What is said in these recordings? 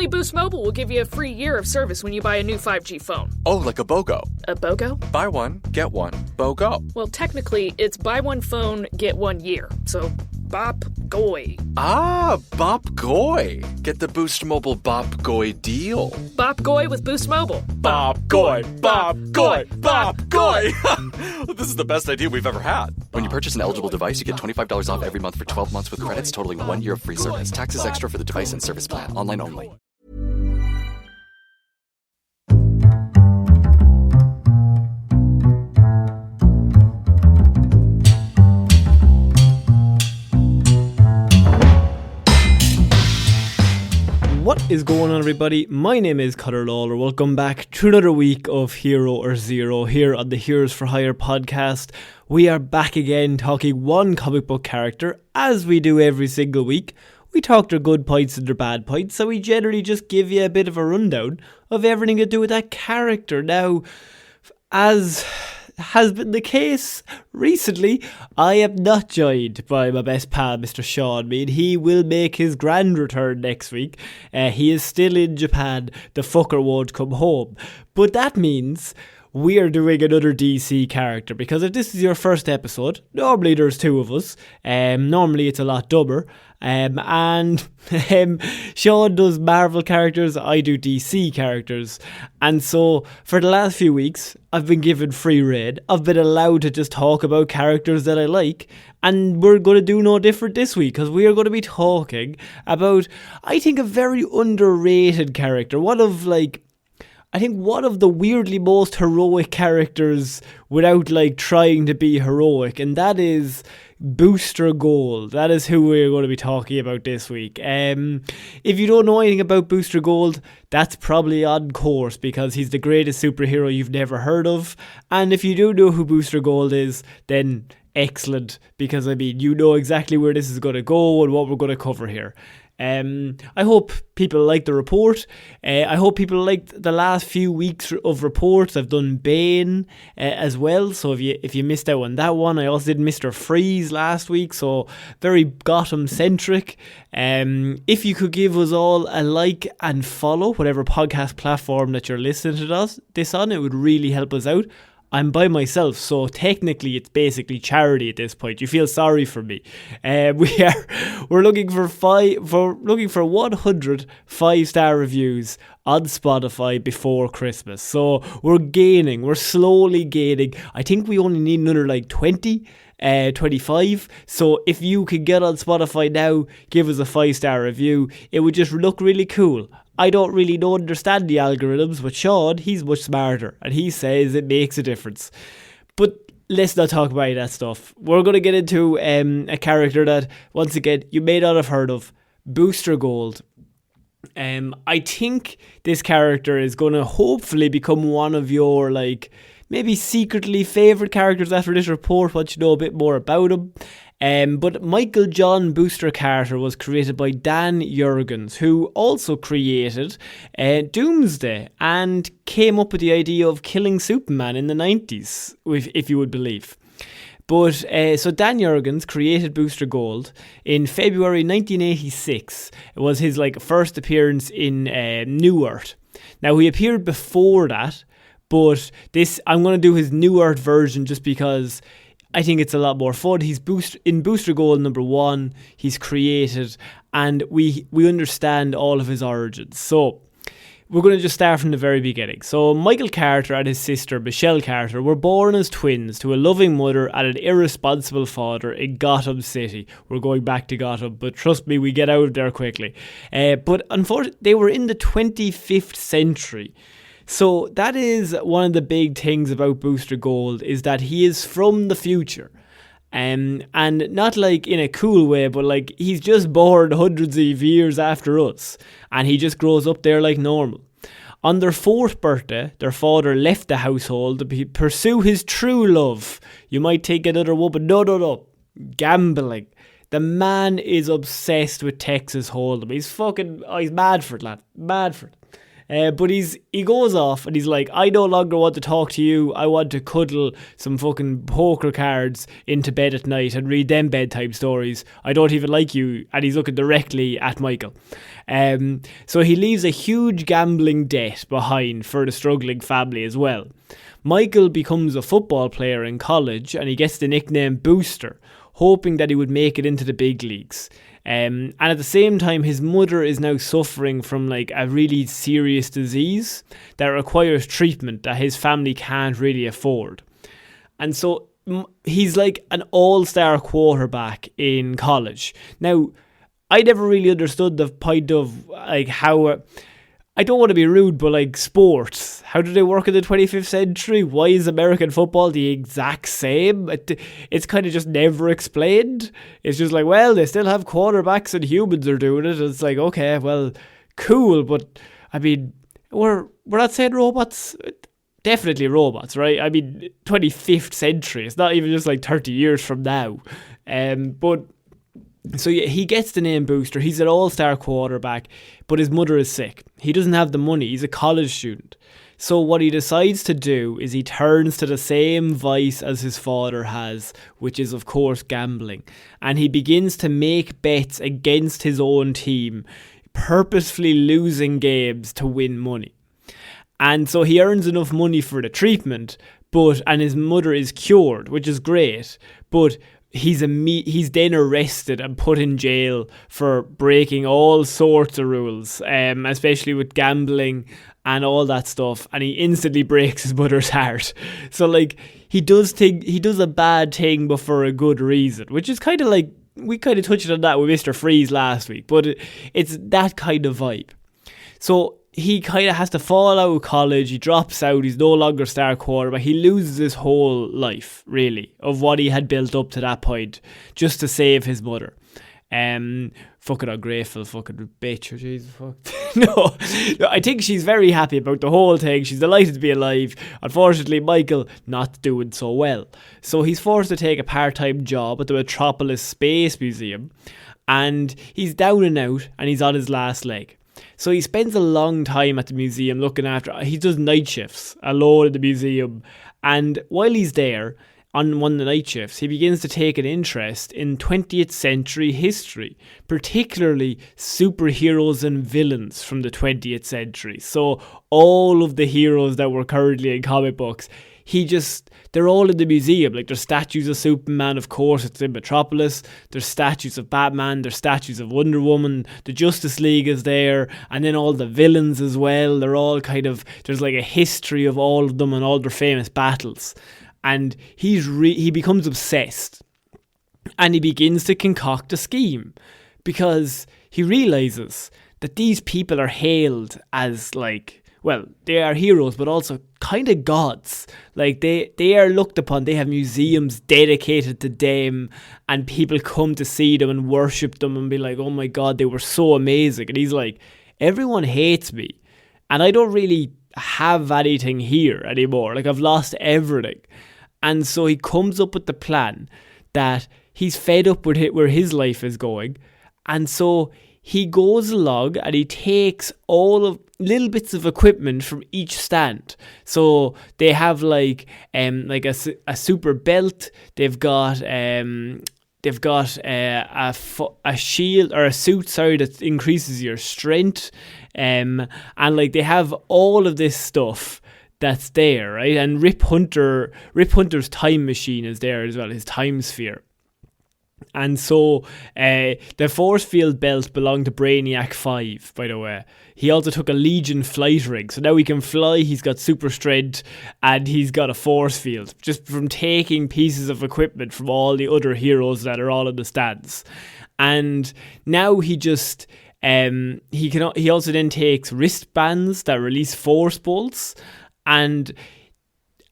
only Boost Mobile will give you a free year of service when you buy a new 5G phone. Oh, like a BOGO. A BOGO? Buy one, get one, BOGO. Well, technically, it's buy one phone, get 1 year. So, bop goy. Ah, Bop Goy. Get the Boost Mobile Bop Goy deal. Bop goy with Boost Mobile. Bop Goy, Bop Goy, Bop Goy. This is the best idea we've ever had. When you purchase an eligible device, you get $25 off every month for 12 months with credits totaling 1 year of free service. Taxes extra for the device and service plan. Online only. What is going on, everybody? My name is Conor Lawler. Welcome back to another week of Hero or Zero here on the Heroes for Hire podcast. We are back again talking one comic book character, as we do every single week. We talk their good points and their bad points, so we generally just give you a bit of a rundown of everything to do with that character. Now, as has been the case recently, I am not joined by my best pal, Mr. Shaun. He will make his grand return next week. He is still in Japan. The fucker won't come home. But that means we are doing another DC character, because if this is your first episode, normally there's two of us. Normally it's a lot dumber. And Shaun does Marvel characters, I do DC characters. And so for the last few weeks, I've been given free rein. I've been allowed to just talk about characters that I like. And we're going to do no different this week, because we are going to be talking about, I think, a very underrated character. One of the weirdly most heroic characters without trying to be heroic, and that is Booster Gold. That is who we're going to be talking about this week. If you don't know anything about Booster Gold, that's probably on course, because he's the greatest superhero you've never heard of. And if you do know who Booster Gold is, then excellent, because you know exactly where this is going to go and what we're going to cover here. I hope people like the report. I hope people liked the last few weeks of reports. I've done Bane as well, so if you missed out on that one, I also did Mr. Freeze last week, so very Gotham centric. If you could give us all a like and follow whatever podcast platform that you're listening to this on, it would really help us out. I'm by myself, so technically it's basically charity at this point. You feel sorry for me. We're looking for 100 5-star reviews on Spotify before Christmas. So we're slowly gaining. I think we only need another 25. So if you can get on Spotify now, give us a 5-star review. It would just look really cool. I don't really understand the algorithms, but Shaun, he's much smarter, and he says it makes a difference. But let's not talk about that stuff. We're going to get into a character that, once again, you may not have heard of, Booster Gold. I think this character is going to hopefully become one of your, maybe secretly favourite characters after this report, once you know a bit more about him. But Michael John Booster Carter was created by Dan Jurgens, who also created Doomsday and came up with the idea of killing Superman in the 90s, if you would believe. But so Dan Jurgens created Booster Gold in February 1986. It was his first appearance in New Earth. Now, he appeared before that, but I'm going to do his New Earth version just because I think it's a lot more fun. He's in Booster Gold number 1. He's created, and we understand all of his origins. So we're going to just start from the very beginning. So Michael Carter and his sister Michelle Carter were born as twins to a loving mother and an irresponsible father in Gotham City. We're going back to Gotham, but trust me, we get out of there quickly. But unfortunately, they were in the 25th century. So that is one of the big things about Booster Gold, is that he is from the future. And not in a cool way, but he's just born hundreds of years after us. And he just grows up there like normal. On their 4th birthday, their father left the household to pursue his true love. You might think another woman. No. Gambling. The man is obsessed with Texas Hold'em. He's mad for it, lad. Mad for it. But he goes off and he's like, I no longer want to talk to you. I want to cuddle some fucking poker cards into bed at night and read them bedtime stories. I don't even like you. And he's looking directly at Michael. So he leaves a huge gambling debt behind for the struggling family as well. Michael becomes a football player in college and he gets the nickname Booster, hoping that he would make it into the big leagues. And at the same time, his mother is now suffering from like a really serious disease that requires treatment that his family can't really afford. And so he's like an all-star quarterback in college. Now, I never really understood the point of like how... I don't want to be rude, but like sports, how do they work in the 25th century? Why is American football the exact same? It's kind of just never explained. It's just like, well, they still have quarterbacks and humans are doing it. It's like, okay, well, cool, but I mean, we're not saying robots. Definitely robots, right? I mean, 25th century. It's not even just like 30 years from now. But so yeah, he gets the name Booster. He's an all-star quarterback, but his mother is sick. He doesn't have the money. He's a college student. So what he decides to do is he turns to the same vice as his father has, which is, of course, gambling. And he begins to make bets against his own team, purposefully losing games to win money. And so he earns enough money for the treatment, and his mother is cured, which is great, but he's then arrested and put in jail for breaking all sorts of rules, especially with gambling and all that stuff, and he instantly breaks his mother's heart. So like he does a bad thing but for a good reason, which is kind of like, we kind of touched on that with Mr. Freeze last week, but it's that kind of vibe. So he kind of has to fall out of college. He drops out. He's no longer star quarterback. He loses his whole life, really, of what he had built up to that point, just to save his mother. Fucking ungrateful, fucking bitch. Oh, Jesus, fuck. No, I think she's very happy about the whole thing. She's delighted to be alive. Unfortunately, Michael not doing so well. So he's forced to take a part-time job at the Metropolis Space Museum, and he's down and out, and he's on his last leg. So he spends a long time at the museum looking after... He does night shifts alone at the museum. And while he's there, on one of the night shifts, he begins to take an interest in 20th century history, particularly superheroes and villains from the 20th century. So all of the heroes that were currently in comic books, they're all in the museum. Like, there's statues of Superman, of course, it's in Metropolis. There's statues of Batman, there's statues of Wonder Woman, the Justice League is there, and then all the villains as well. They're all there's like a history of all of them and all their famous battles. And he becomes obsessed. And he begins to concoct a scheme, because he realises that these people are hailed as like, well, they are heroes, but also kind of gods. Like, they are looked upon. They have museums dedicated to them, and people come to see them and worship them and be like, oh my God, they were so amazing. And he's like, everyone hates me, and I don't really have anything here anymore. Like, I've lost everything. And so he comes up with the plan that he's fed up with where his life is going. And so he goes along and he takes all of little bits of equipment from each stand. So they have like a super belt. They've got a shield or a suit, that increases your strength. And like they have all of this stuff that's there, right? And Rip Hunter's time machine is there as well, his time sphere. And so the force field belt belonged to Brainiac 5, by the way. He also took a Legion flight rig, so now he can fly, he's got super strength, and he's got a force field, just from taking pieces of equipment from all the other heroes that are all in the stands. And now he just... he also then takes wristbands that release force bolts. And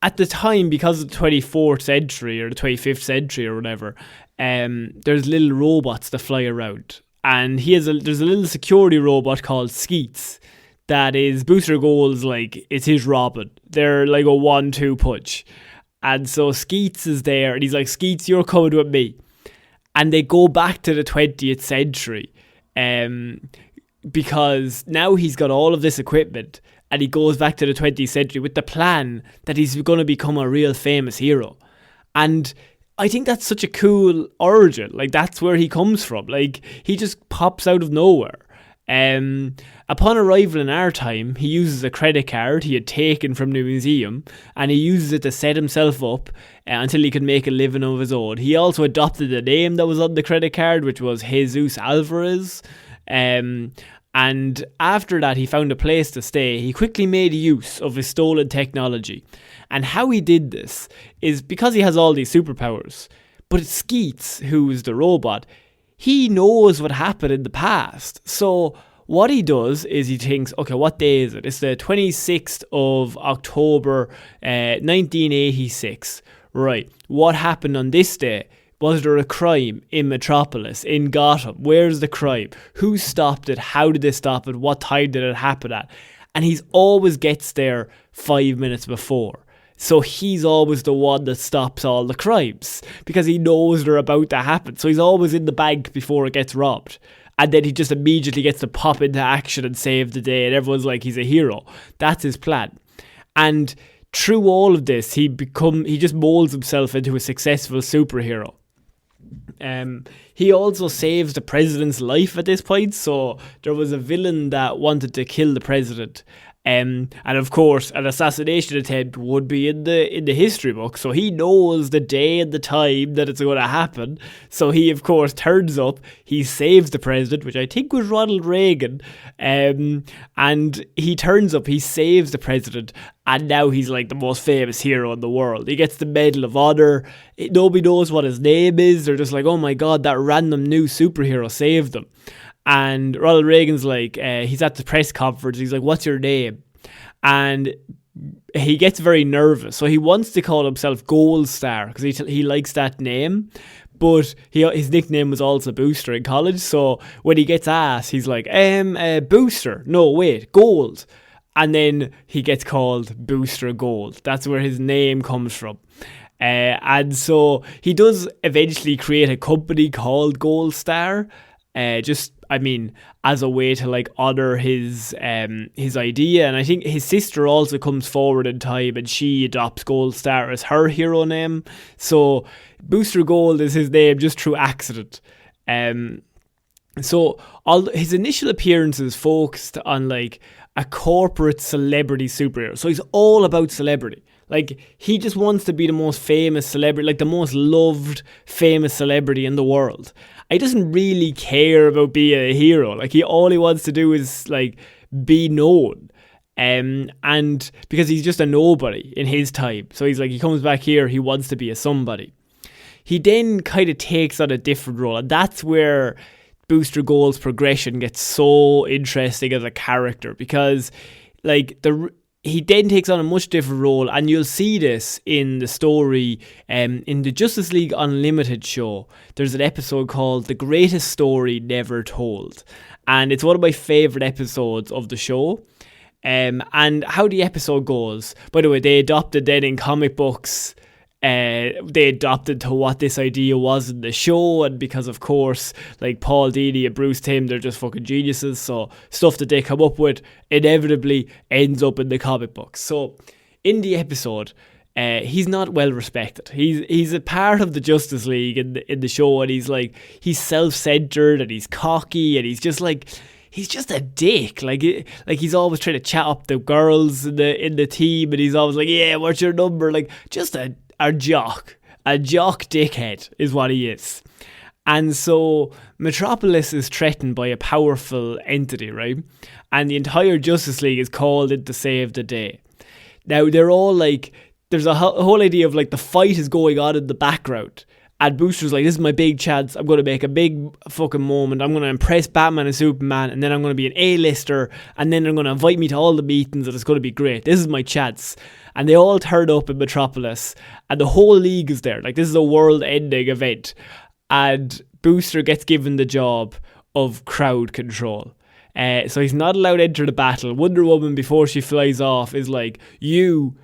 at the time, because of the 24th century or the 25th century or whatever, there's little robots that fly around. And there's a little security robot called Skeets that is Booster Gold's, like, it's his Robin. They're like a 1-2 punch. And so Skeets is there, and he's like, Skeets, you're coming with me. And they go back to the 20th century. because now he's got all of this equipment and he goes back to the 20th century with the plan that he's going to become a real famous hero. And I think that's such a cool origin. Like, that's where he comes from. Like, he just pops out of nowhere. Upon arrival in our time, he uses a credit card he had taken from the museum, and he uses it to set himself up until he could make a living of his own. He also adopted the name that was on the credit card, which was Jesus Alvarez. And after that, he found a place to stay. He quickly made use of his stolen technology. And how he did this is because he has all these superpowers. But Skeets, who is the robot, he knows what happened in the past. So what he does is he thinks, okay, what day is it? It's the 26th of October, 1986. Right. What happened on this day? Was there a crime in Metropolis, in Gotham? Where's the crime? Who stopped it? How did they stop it? What time did it happen at? And he always gets there 5 minutes before. So he's always the one that stops all the crimes because he knows they're about to happen. So he's always in the bank before it gets robbed. And then he just immediately gets to pop into action and save the day. And everyone's like, he's a hero. That's his plan. And through all of this, he just molds himself into a successful superhero. He also saves the president's life at this point. So there was a villain that wanted to kill the president. And of course, an assassination attempt would be in the history book. So he knows the day and the time that it's going to happen. So he, of course, turns up. He saves the president, which I think was Ronald Reagan. And he turns up. He saves the president. And now he's like the most famous hero in the world. He gets the Medal of Honor. Nobody knows what his name is. They're just like, oh my God, that random new superhero saved them. And Ronald Reagan's like, he's at the press conference. He's like, what's your name? And he gets very nervous. So he wants to call himself Gold Star because he likes that name. But his nickname was also Booster in college. So when he gets asked, he's like, Booster. No, wait, Gold. And then he gets called Booster Gold. That's where his name comes from. And so he does eventually create a company called Gold Star. As a way to like honor his idea. And I think his sister also comes forward in time and she adopts Gold Star as her hero name. So Booster Gold is his name just through accident. So all his initial appearances focused on like a corporate celebrity superhero. So he's all about celebrity. Like, he just wants to be the most famous celebrity, like the most loved famous celebrity in the world. He doesn't really care about being a hero. Like, all he wants to do is like be known. And because he's just a nobody in his time. So he's like, he comes back here, he wants to be a somebody. He then kind of takes on a different role. And that's where Booster Gold's progression gets so interesting as a character. Because like he then takes on a much different role, and you'll see this in the story in the Justice League Unlimited show. There's an episode called The Greatest Story Never Told, and it's one of my favourite episodes of the show. And how the episode goes, by the way, they adopted then in comic books, they adopted to what this idea was in the show, and because of course like Paul Dini and Bruce Timm, they're just fucking geniuses, so stuff that they come up with inevitably ends up in the comic books. So in the episode, he's not well respected. He's a part of the Justice League in the show, and he's self-centered and he's cocky, and he's just a dick. Like he's always trying to chat up the girls in the team, and he's always like, yeah, what's your number? Like, just a jock dickhead is what he is. And so Metropolis is threatened by a powerful entity, right? And the entire Justice League is called in to save the day. Now they're all like, there's a whole idea of like the fight is going on in the background. And Booster's like, this is my big chance. I'm going to make a big fucking moment. I'm going to impress Batman and Superman. And then I'm going to be an A-lister. And then they're going to invite me to all the meetings. And it's going to be great. This is my chance. And they all turn up in Metropolis. And the whole league is there. Like, this is a world-ending event. And Booster gets given the job of crowd control. So he's not allowed to enter the battle. Wonder Woman, before she flies off, is like, you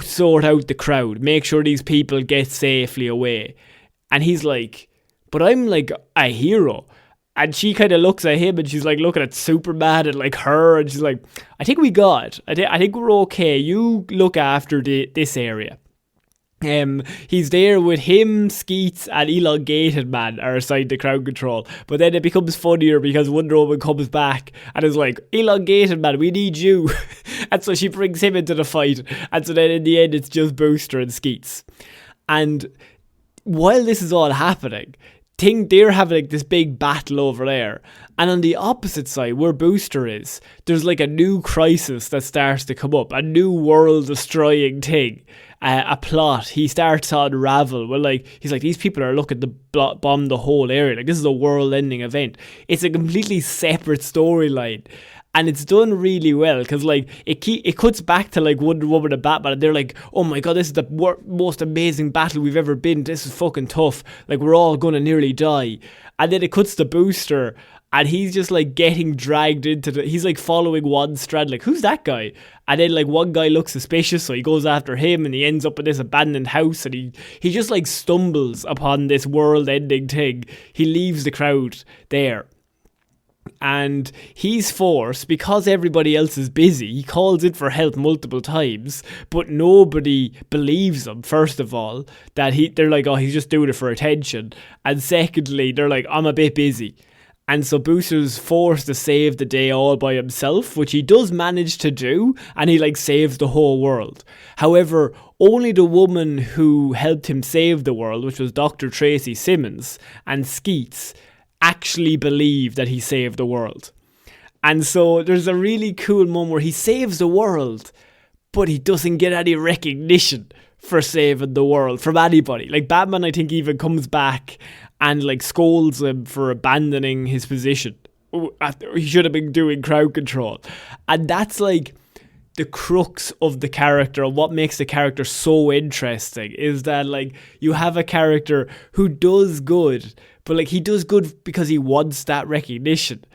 sort out the crowd. Make sure these people get safely away. And he's like, but I'm like a hero. And she kind of looks at him and she's like looking at Superman and like her. And she's like, I think we got it. I think we're okay. You look after this area. He's there with him, Skeets, and Elongated Man are assigned to crowd control. But then it becomes funnier because Wonder Woman comes back and is like, Elongated Man, we need you. And so she brings him into the fight. And so then in the end, it's just Booster and Skeets. And while this is all happening, they're having like this big battle over there. And on the opposite side, where Booster is, there's like a new crisis that starts to come up. A new world-destroying thing. A plot. He starts to unravel. Well, like, he's like, these people are looking to bomb the whole area. Like, this is a world-ending event. It's a completely separate storyline. And it's done really well because, like, it cuts back to, like, Wonder Woman and Batman. And they're like, oh my god, this is the most amazing battle we've ever been. This is fucking tough. Like, we're all gonna nearly die. And then it cuts to Booster. And he's just, like, getting dragged into he's, like, following one strand. Like, who's that guy? And then, like, one guy looks suspicious, so he goes after him, and he ends up in this abandoned house, and he just, like, stumbles upon this world-ending thing. He leaves the crowd there. And he's forced, because everybody else is busy, he calls in for help multiple times, but nobody believes him, first of all, that they're like, oh, he's just doing it for attention. And secondly, they're like, I'm a bit busy. And so Booster's forced to save the day all by himself, which he does manage to do, and he like saves the whole world. However, only the woman who helped him save the world, which was Dr. Tracy Simmons, and Skeets, actually believe that he saved the world. And so there's a really cool moment where he saves the world, but he doesn't get any recognition for saving the world from anybody. Like, Batman, I think, even comes back and like scolds him for abandoning his position. He should have been doing crowd control. And that's like the crux of the character, and what makes the character so interesting is that like you have a character who does good, but like he does good because he wants that recognition.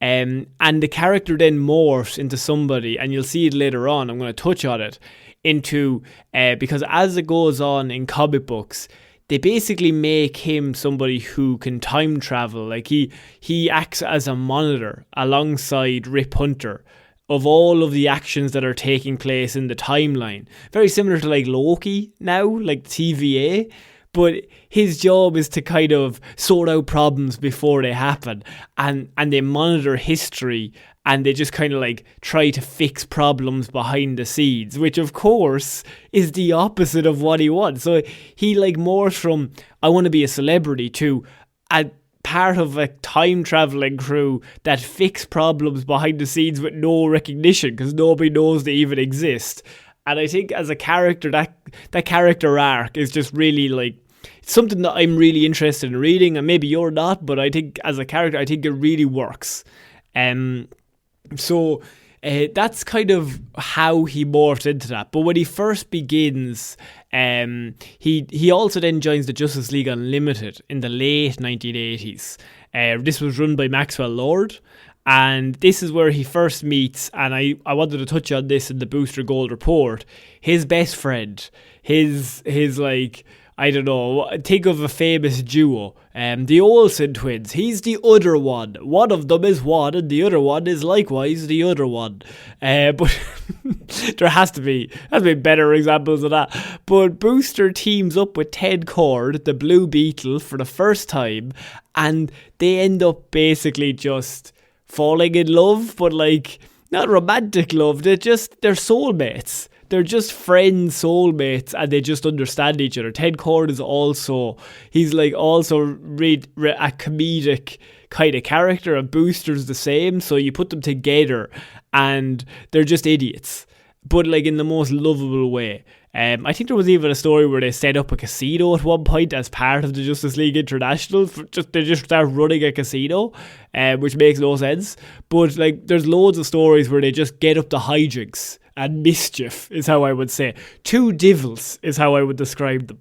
And the character then morphs into somebody, and you'll see it later on, I'm going to touch on it, into because as it goes on in comic books, they basically make him somebody who can time travel. Like he acts as a monitor alongside Rip Hunter of all of the actions that are taking place in the timeline. Very similar to like Loki now, like TVA. But his job is to kind of sort out problems before they happen. And they monitor history, and they just kind of like try to fix problems behind the scenes, which of course is the opposite of what he wants. So he like morphs from, I want to be a celebrity, to a part of a time traveling crew that fix problems behind the scenes with no recognition because nobody knows they even exist. And I think as a character, that character arc is just really like something that I'm really interested in reading, and maybe you're not, but I think as a character, I think it really works. So that's kind of how he morphs into that. But when he first begins, he also then joins the Justice League Unlimited in the late 1980s. This was run by Maxwell Lord, and this is where he first meets, and I wanted to touch on this in the Booster Gold report, his best friend, his like, I don't know, think of a famous duo, the Olsen twins. He's the other one. One of them is one, and the other one is likewise the other one. But there has to be better examples of that. But Booster teams up with Ted Kord, the Blue Beetle, for the first time, and they end up basically just falling in love, but like not romantic love. They're soulmates. They're just friends, soulmates, and they just understand each other. Ted Kord is also a comedic kind of character, and Booster's the same. So you put them together, and they're just idiots, but like in the most lovable way. I think there was even a story where they set up a casino at one point as part of the Justice League International. They just start running a casino, which makes no sense. But like, there's loads of stories where they just get up to hijinks and mischief, is how I would say. Two devils is how I would describe them.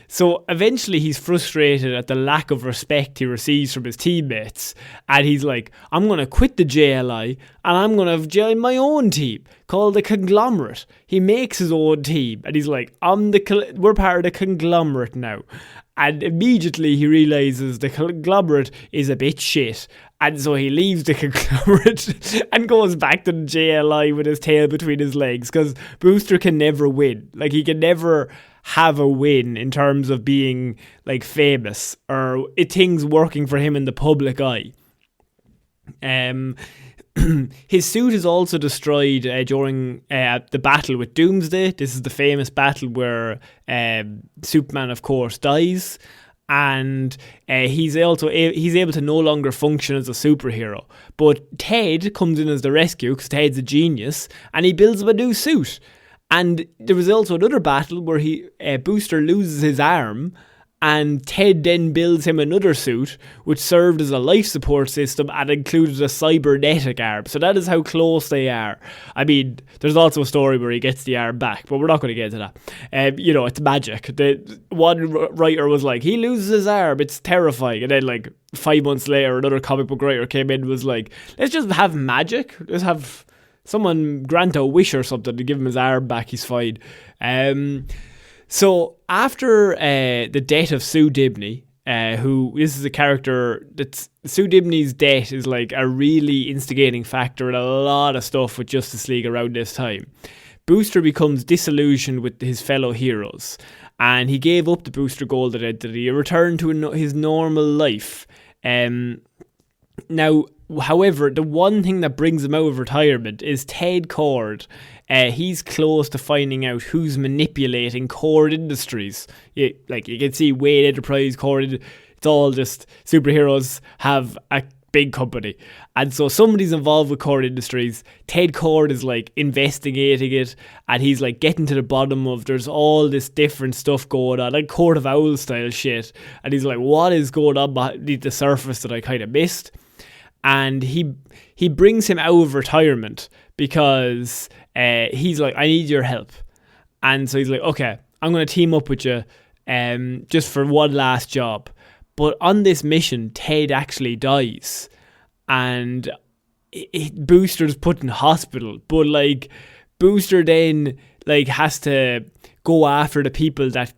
So eventually he's frustrated at the lack of respect he receives from his teammates, and he's like, I'm going to quit the JLI and I'm going to join my own team called the Conglomerate. He makes his own team, and he's like, we're part of the Conglomerate now. And immediately he realises the conglomerate is a bit shit. And so he leaves the conglomerate and goes back to the JLI with his tail between his legs, because Booster can never win. Like, he can never have a win in terms of being, like, famous or things working for him in the public eye. His suit is also destroyed during the battle with Doomsday. This is the famous battle where Superman, of course, dies, and he's able to no longer function as a superhero. But Ted comes in as the rescue, because Ted's a genius, and he builds him a new suit. And there was also another battle where Booster loses his arm, and Ted then builds him another suit, which served as a life support system and included a cybernetic arm. So that is how close they are. I mean, there's also a story where he gets the arm back, but we're not going to get into that. It's magic. One writer was like, he loses his arm, it's terrifying. And then, like, 5 months later, another comic book writer came in and was like, let's just have magic. Let's have someone grant a wish or something to give him his arm back, he's fine. So after the death of Sue Dibney, this is a character that's Sue Dibney's death is like a really instigating factor in a lot of stuff with Justice League around this time. Booster becomes disillusioned with his fellow heroes, and he gave up the Booster Gold identity and returned to his normal life. Now, however, the one thing that brings him out of retirement is Ted Kord. He's close to finding out who's manipulating Kord Industries. You can see Wayne Enterprise, Kord. It's all just superheroes have a big company. And so somebody's involved with Kord Industries. Ted Kord is like investigating it, and he's like getting to the bottom of there's all this different stuff going on, like Court of Owls style shit. And he's like, what is going on beneath the surface that I kind of missed? And he brings him out of retirement because he's like, I need your help. And so he's like, okay, I'm going to team up with you just for one last job. But on this mission, Ted actually dies. And Booster's put in hospital. But, like, Booster then, like, has to go after the people that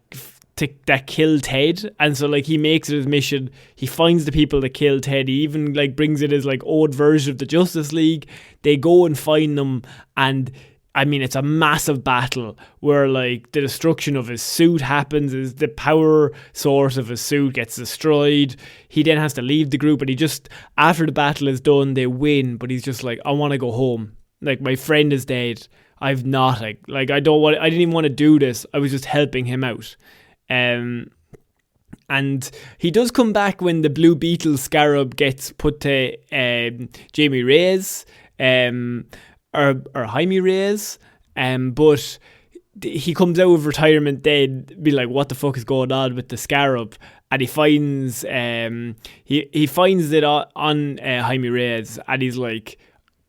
kill Ted. And so, like, he makes it his mission. He finds the people that kill Ted. He even, like, brings it his, like, old version of the Justice League. They go and find them, and I mean, it's a massive battle where, like, the destruction of his suit happens, is the power source of his suit gets destroyed. He then has to leave the group, and he just, after the battle is done, they win, but he's just like, I want to go home. Like, my friend is dead. I've nothing. Like, I didn't even want to do this. I was just helping him out. And he does come back when the Blue Beetle scarab gets put to Jamie Reyes, or Jaime Reyes, but he comes out of retirement then, be like, what the fuck is going on with the scarab? And he finds he finds it on Jaime Reyes, and he's like,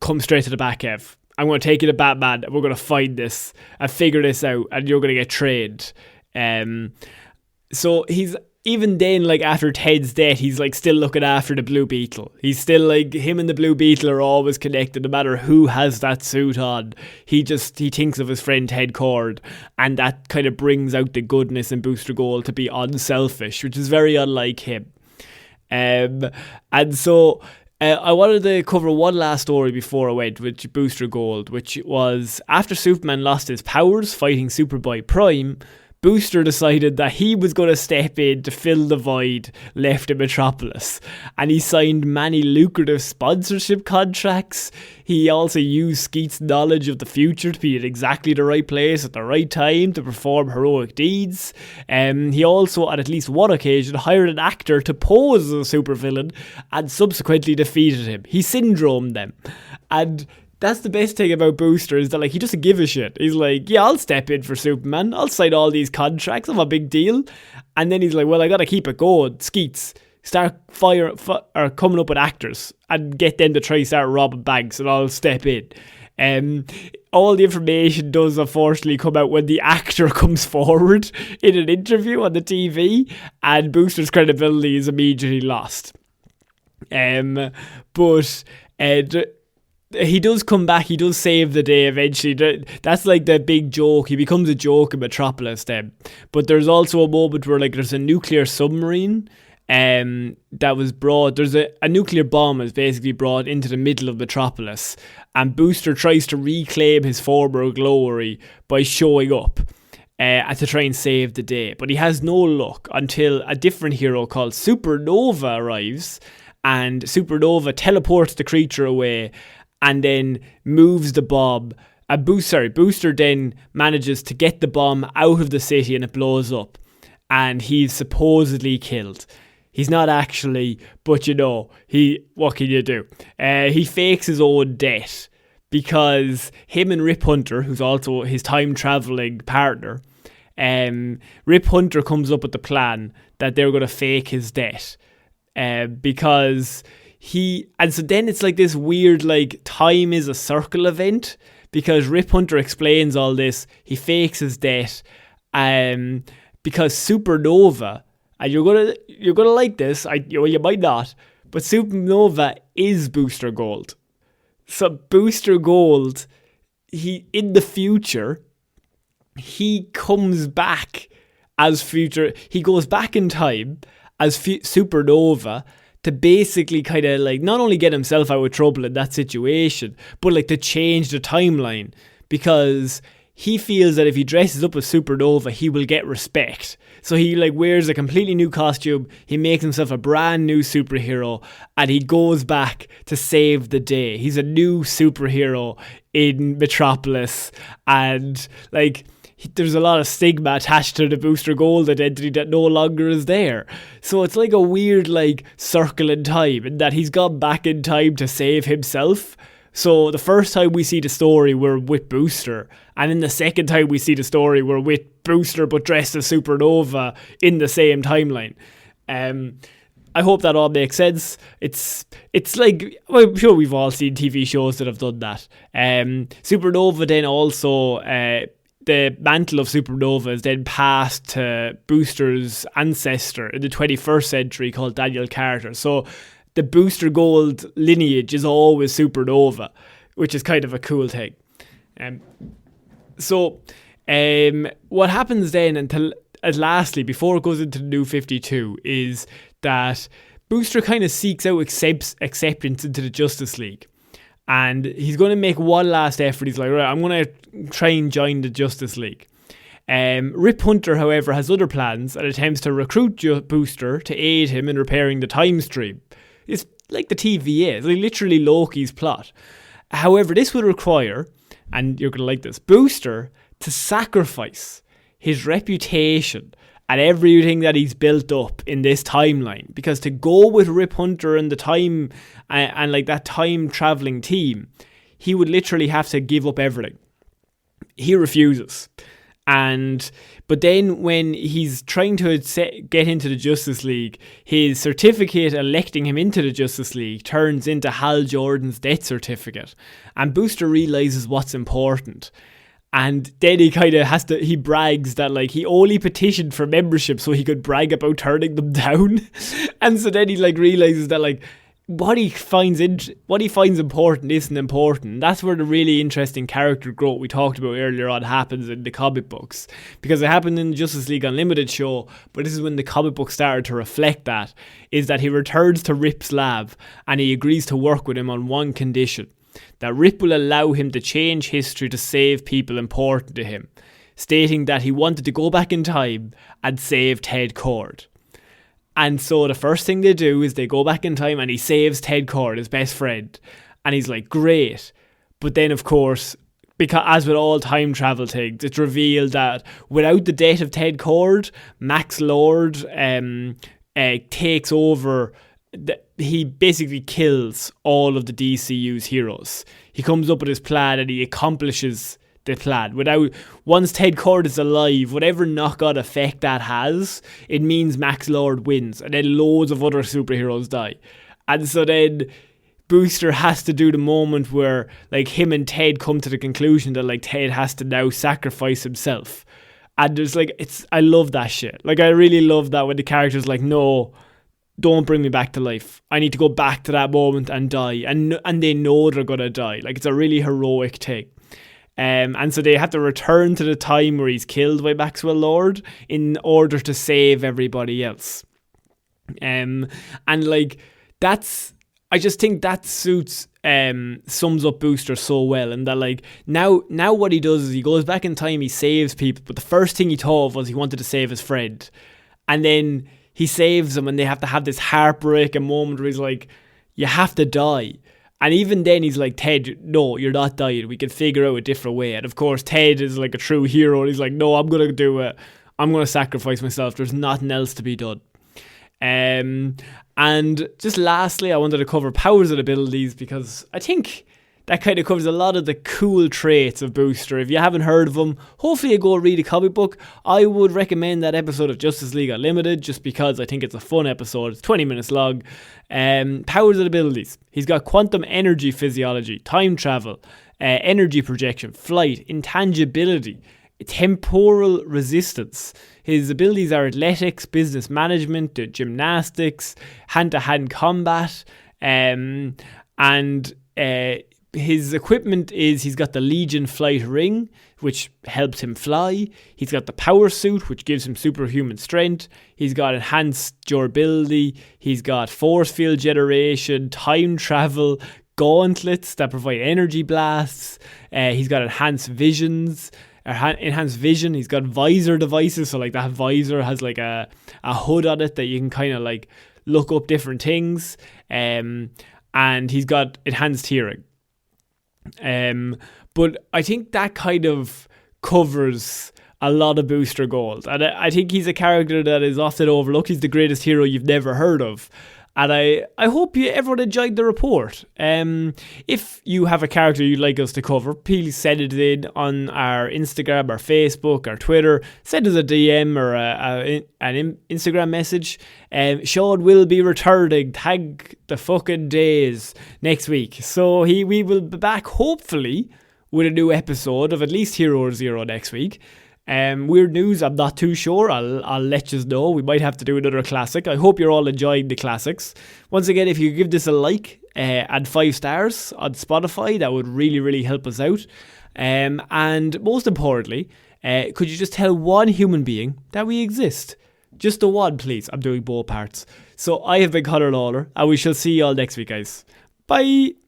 come straight to the Batcave. I'm going to take you to Batman, and we're going to find this and figure this out, and you're going to get trained. So he's, even then, like, after Ted's death, he's like still looking after the Blue Beetle. He's still like, him and the Blue Beetle are always connected, no matter who has that suit on. He thinks of his friend Ted Kord, and that kind of brings out the goodness in Booster Gold to be unselfish, which is very unlike him. And so I wanted to cover one last story before I went with Booster Gold, which was after Superman lost his powers fighting Superboy Prime, Booster decided that he was going to step in to fill the void left in Metropolis, and he signed many lucrative sponsorship contracts. He also used Skeet's knowledge of the future to be at exactly the right place at the right time to perform heroic deeds. He also, at least one occasion, hired an actor to pose as a supervillain and subsequently defeated him. He syndromed them. And that's the best thing about Booster, is that, like, he doesn't give a shit. He's like, yeah, I'll step in for Superman. I'll sign all these contracts. I'm a big deal. And then he's like, well, I gotta keep it going. Skeets, start coming up with actors and get them to try start robbing banks, and I'll step in. All the information does unfortunately come out when the actor comes forward in an interview on the TV, and Booster's credibility is immediately lost. he does come back. He does save the day eventually. That's like the big joke. He becomes a joke in Metropolis then. But there's also a moment where like there's a nuclear submarine that was brought. There's a nuclear bomb is basically brought into the middle of Metropolis, and Booster tries to reclaim his former glory by showing up to try and save the day. But he has no luck until a different hero called Supernova arrives, and Supernova teleports the creature away and then moves the bomb. Booster then manages to get the bomb out of the city and it blows up. And he's supposedly killed. He's not actually, but what can you do? He fakes his own death because him and Rip Hunter, who's also his time-travelling partner, Rip Hunter comes up with the plan that they're going to fake his death. Because so then it's like this weird, like, time is a circle event, because Rip Hunter explains all this. He fakes his death, because Supernova, and you're gonna like this, you might not, but Supernova is Booster Gold. So Booster Gold, in the future, he comes back as future. He goes back in time as Supernova to basically kind of like not only get himself out of trouble in that situation, but like to change the timeline, because he feels that if he dresses up as Supernova, he will get respect. So he like wears a completely new costume, he makes himself a brand new superhero, and he goes back to save the day. He's a new superhero in Metropolis, and like there's a lot of stigma attached to the Booster Gold identity that no longer is there. So it's like a weird like circle in time, in that he's gone back in time to save himself. So the first time we see the story, we're with Booster, and then the second time we see the story, we're with Booster but dressed as Supernova in the same timeline. I hope that all makes sense. It's like, well, I'm sure we've all seen TV shows that have done that. Supernova then also, the mantle of Supernova is then passed to Booster's ancestor in the 21st century called Daniel Carter. So the Booster Gold lineage is always Supernova, which is kind of a cool thing. What happens then until lastly, before it goes into the New 52, is that Booster kind of seeks out acceptance into the Justice League. And he's going to make one last effort. He's like, right, I'm going to try and join the Justice League. Rip Hunter, however, has other plans and attempts to recruit Booster to aid him in repairing the time stream. It's like the TVA. It's like literally Loki's plot. However, this would require, and you're going to like this, Booster to sacrifice his reputation and everything that he's built up in this timeline, because to go with Rip Hunter and the time and like that time traveling team, he would literally have to give up everything. He refuses. But then when he's trying to get into the Justice League, his certificate electing him into the Justice League turns into Hal Jordan's death certificate, and Booster realizes what's important. And then he kind of he brags that like he only petitioned for membership so he could brag about turning them down. And so then he like realizes that like what he finds important isn't important. That's where the really interesting character growth we talked about earlier on happens in the comic books, because it happened in the Justice League Unlimited show, but this is when the comic book started to reflect that, is that he returns to Rip's lab and he agrees to work with him on one condition: that Rip will allow him to change history to save people important to him, stating that he wanted to go back in time and save Ted Kord. And so the first thing they do is they go back in time and he saves Ted Kord, his best friend. And he's like, great. But then, of course, because as with all time travel things, it's revealed that without the death of Ted Kord, Max Lord takes over. He basically kills all of the DCU's heroes. He comes up with his plan and he accomplishes the plan. Once Ted Kord is alive, whatever knock-on effect that has, it means Max Lord wins, and then loads of other superheroes die. And so then Booster has to do the moment where like him and Ted come to the conclusion that like Ted has to now sacrifice himself. And there's like, I love that shit. Like I really love that when the character's like, no, don't bring me back to life. I need to go back to that moment and die. And they know they're going to die. Like, it's a really heroic thing. And so they have to return to the time where he's killed by Maxwell Lord in order to save everybody else. And like, I just think that sums up Booster so well. And that, like, now what he does is he goes back in time, he saves people, but the first thing he thought of was he wanted to save his friend. And then he saves him, and they have to have this heartbreaking moment where he's like, you have to die. And even then he's like, Ted, no, you're not dying. We can figure out a different way. And of course, Ted is like a true hero. And he's like, no, I'm going to do it. I'm going to sacrifice myself. There's nothing else to be done. And just lastly, I wanted to cover powers and abilities, because I think that kind of covers a lot of the cool traits of Booster. If you haven't heard of him, hopefully you go read a comic book. I would recommend that episode of Justice League Unlimited, just because I think it's a fun episode. It's 20 minutes long. Powers and abilities. He's got quantum energy physiology, time travel, energy projection, flight, intangibility, temporal resistance. His abilities are athletics, business management, gymnastics, hand-to-hand combat, and his equipment is he's got the Legion flight ring, which helps him fly. He's got the power suit, which gives him superhuman strength. He's got enhanced durability. He's got force field generation, time travel, gauntlets that provide energy blasts. He's got enhanced vision. He's got visor devices, so like that visor has like a hood on it that you can kind of like look up different things. And he's got enhanced hearing. But I think that kind of covers a lot of Booster Gold. And I think he's a character that is often overlooked. He's the greatest hero you've never heard of. And I hope everyone enjoyed the report. If you have a character you'd like us to cover, please send it in on our Instagram, our Facebook, our Twitter. Send us a DM or an Instagram message. Shaun will be returning. Thank the fucking days next week. So we will be back, hopefully, with a new episode of at least Hero Zero next week. Weird news, I'm not too sure. I'll let you know. We might have to do another classic. I hope you're all enjoying the classics. Once again, if you give this a like and 5 stars on Spotify, that would really, really help us out. And most importantly, could you just tell one human being that we exist? Just the one, please. I'm doing both parts. So I have been Conor Lawler, and we shall see you all next week, guys. Bye!